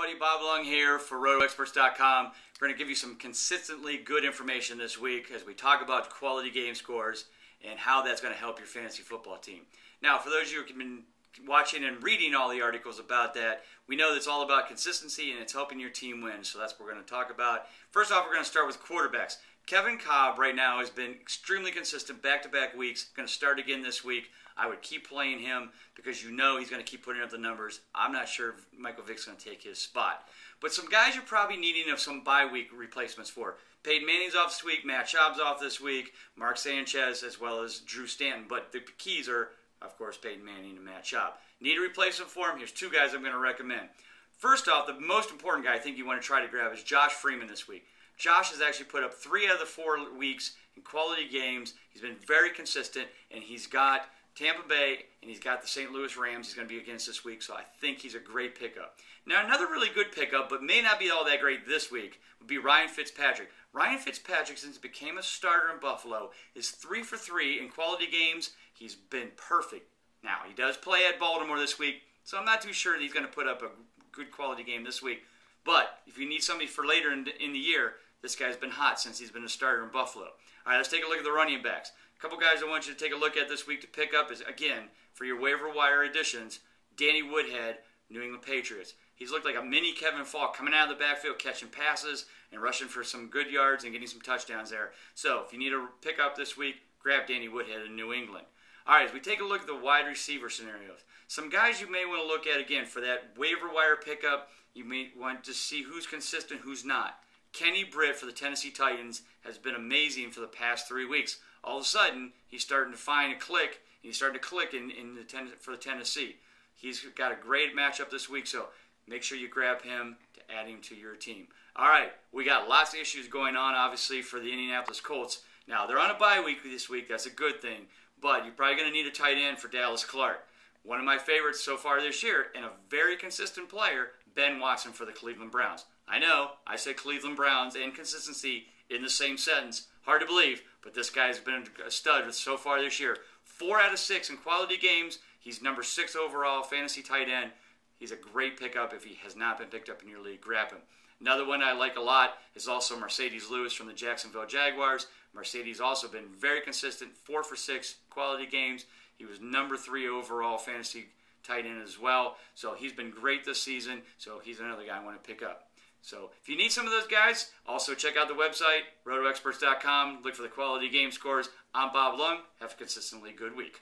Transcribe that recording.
everybody. Bob Lung here for RotoExperts.com. We're going to give you some consistently good information this week as we talk about quality game scores and how that's going to help your fantasy football team. Now, for those of you who have been watching and reading all the articles about that, we know that it's all about consistency and it's helping your team win. So that's what we're going to talk about. First off, we're going to start with quarterbacks. Kevin Kolb right now has been extremely consistent back-to-back weeks. Going to start again this week. I would keep playing him because you know he's going to keep putting up the numbers. I'm not sure if Michael Vick's going to take his spot. But some guys you're probably needing of some bye-week replacements for. Peyton Manning's off this week. Matt Schaub's off this week. Mark Sanchez as well as Drew Stanton. But the keys are, of course, Peyton Manning and Matt Schaub. Need a replacement for him? Here's two guys I'm going to recommend. First off, the most important guy I think you want to try to grab is Josh Freeman this week. Josh has actually put up 3 out of the 4 weeks in quality games. He's been very consistent, and he's got Tampa Bay, and he's got the St. Louis Rams he's going to be against this week, so I think he's a great pickup. Now, another really good pickup, but may not be all that great this week, would be Ryan Fitzpatrick. Ryan Fitzpatrick, since he became a starter in Buffalo, is 3 for 3 in quality games. He's been perfect. Now, he does play at Baltimore this week, so I'm not too sure that he's going to put up a good quality game this week. But if you need somebody for later in the year, this guy's been hot since he's been a starter in Buffalo. All right, let's take a look at the running backs. A couple guys I want you to take a look at this week to pick up is, again, for your waiver wire additions, Danny Woodhead, New England Patriots. He's looked like a mini Kevin Falk coming out of the backfield, catching passes and rushing for some good yards and getting some touchdowns there. So if you need a pickup this week, grab Danny Woodhead in New England. All right, as we take a look at the wide receiver scenarios, some guys you may want to look at, again, for that waiver wire pickup, you may want to see who's consistent, who's not. Kenny Britt for the Tennessee Titans has been amazing for the past 3 weeks. All of a sudden, he's starting to find a click. He's starting to click for the Tennessee. He's got a great matchup this week, so make sure you grab him to add him to your team. All right, we got lots of issues going on, obviously, for the Indianapolis Colts. Now, they're on a bye week this week. That's a good thing. But you're probably going to need a tight end for Dallas Clark. One of my favorites so far this year, and a very consistent player, Ben Watson for the Cleveland Browns. I know, I said Cleveland Browns and consistency in the same sentence. Hard to believe, but this guy's been a stud so far this year. 4 out of 6 in quality games. He's number 6 overall fantasy tight end. He's a great pickup. If he has not been picked up in your league, grab him. Another one I like a lot is also Mercedes Lewis from the Jacksonville Jaguars. Mercedes also been very consistent, 4 for 6 quality games. He was number 3 overall fantasy tight end as well. So he's been great this season. So he's another guy I want to pick up. So if you need some of those guys, also check out the website, RotoExperts.com. Look for the quality game scores. I'm Bob Lung. Have a consistently good week.